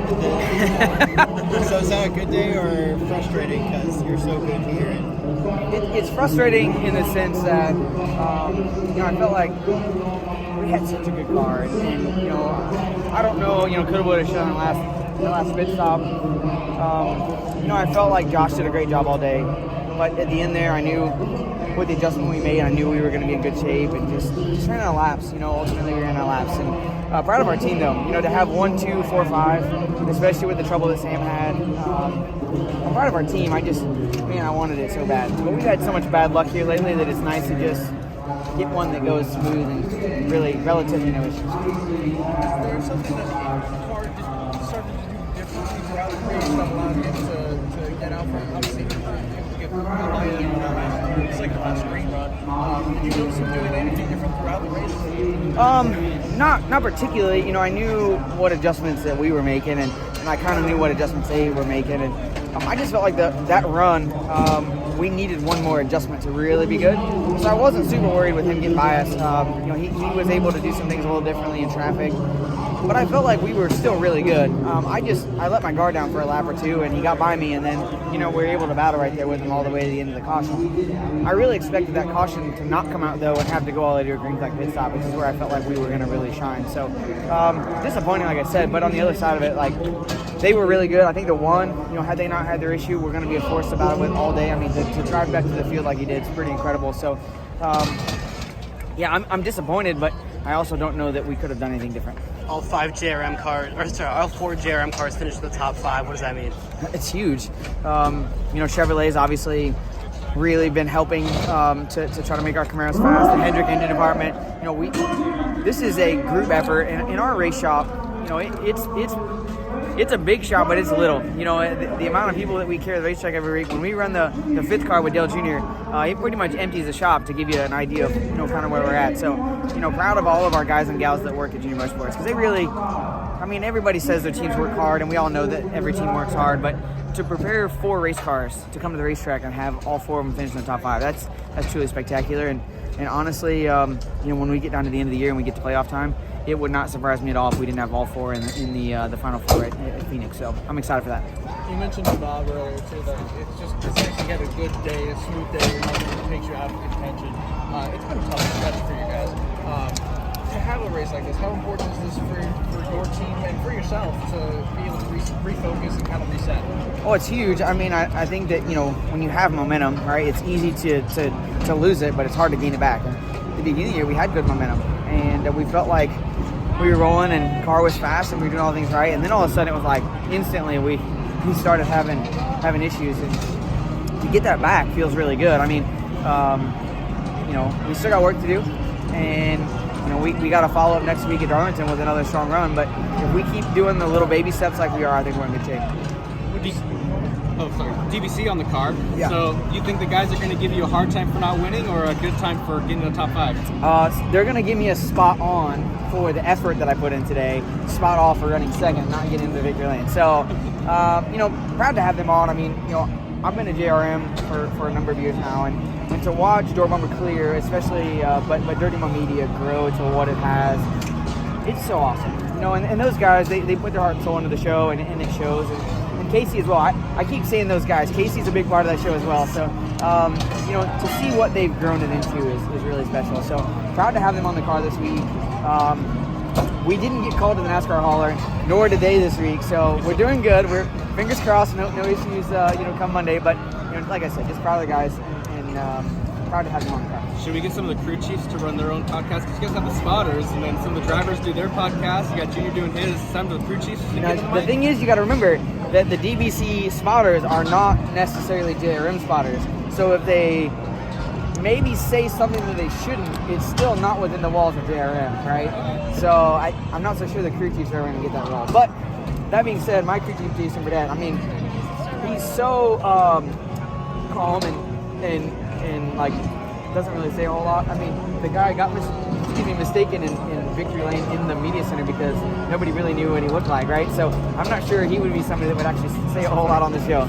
So is that a good day or frustrating because you're so good here? It's frustrating in the sense that I felt like we had such a good car, and I don't know, coulda, woulda, shoulda in the last pit stop. I felt like Josh did a great job all day, but at the end there, I knew with the adjustment we made, I knew we were going to be in good shape, and just ran out of laps. Ultimately we ran out of laps, and proud of our team though. To have 1, 2, 4, 5, especially with the trouble that Sam had. I'm proud of our team. I wanted it so bad, but we've had so much bad luck here lately that it's nice to just get one that goes smooth and really relatively no issues. Is there something that the car just started to do differently throughout the race that allowed you to get out from, obviously, able to get by it's like a screen run. Did you notice him doing anything different throughout the race? Not particularly. I knew what adjustments that we were making, and I kind of knew what adjustments they were making, and I just felt like that run, we needed one more adjustment to really be good. So I wasn't super worried with him getting by us. He was able to do some things a little differently in traffic, but I felt like we were still really good. I let my guard down for a lap or two, and he got by me, and then we were able to battle right there with him all the way to the end of the caution. I really expected that caution to not come out though and have to go all the way to a green flag pit stop, which is where I felt like we were going to really shine. So disappointing, like I said, but on the other side of it, they were really good. I think the one, had they not had their issue, we're going to be a force to battle with all day. To drive back to the field like he did is pretty incredible. So, I'm disappointed, but I also don't know that we could have done anything different. All four JRM cars finished in the top 5. What does that mean? It's huge. Chevrolet's obviously really been helping to try to make our Camaros fast. The Hendrick engine department, this is a group effort. In our race shop, it's a big shop, but it's little. The amount of people that we carry the racetrack every week. When we run the 5th car with Dale Jr., he pretty much empties the shop to give you an idea of kind of where we're at. So proud of all of our guys and gals that work at Junior Motorsports, because they really, everybody says their teams work hard, and we all know that every team works hard, but to prepare 4 race cars to come to the racetrack and have all 4 of them finish in the top 5, that's truly spectacular. And honestly, when we get down to the end of the year and we get to playoff time, it would not surprise me at all if we didn't have all 4 in the final 4 at Phoenix. So I'm excited for that. You mentioned Bob earlier too, that it's nice to get a good day, a smooth day, that takes you out of contention. It's been a tough stretch for you guys. To have a race like this, how important is this for your team and for yourself to be able to refocus and kind of reset? Oh, it's huge. I think that when you have momentum, right, it's easy to lose it, but it's hard to gain it back. And at the beginning of the year, we had good momentum, and we felt like we were rolling and the car was fast and we were doing all things right, and then all of a sudden it was like instantly we started having issues, and to get that back feels really good. We still got work to do, and we got to follow up next week at Darlington with another strong run, but if we keep doing the little baby steps like we are, I think we're in good shape. DBC on the car. Yeah. So you think the guys are going to give you a hard time for not winning or a good time for getting to the top 5? They're going to give me a spot on for the effort that I put in today, spot off for running second, not getting into the victory lane. So, proud to have them on. I've been a JRM for a number of years now, and to watch Door Bumper Clear, especially, but Dirty Mo Media grow to what it has, it's so awesome. And those guys, they put their heart and soul into the show, and it shows. And Casey as well. I keep saying those guys. Casey's a big part of that show as well. So, to see what they've grown it into is really special. So, proud to have them on the car this week. We didn't get called to the NASCAR hauler, nor did they this week. So, we're doing good. We're fingers crossed, no issues, come Monday. But, like I said, just proud of the guys, and proud to have them on the car. Should we get some of the crew chiefs to run their own podcast? Because you guys have the spotters, and then some of the drivers do their podcast. You got Junior doing his. Some of the crew chiefs. The thing is, you got to remember that the DBC spotters are not necessarily JRM spotters. So if they maybe say something that they shouldn't, it's still not within the walls of JRM, right? So I'm not so sure the crew chiefs are going to get that wrong. But that being said, my crew chief, Jason Burdett, he's so calm and like doesn't really say a whole lot. The guy got mistaken in victory lane in the media center because nobody really knew what he looked like, right? So I'm not sure he would be somebody that would actually say a whole lot on the show.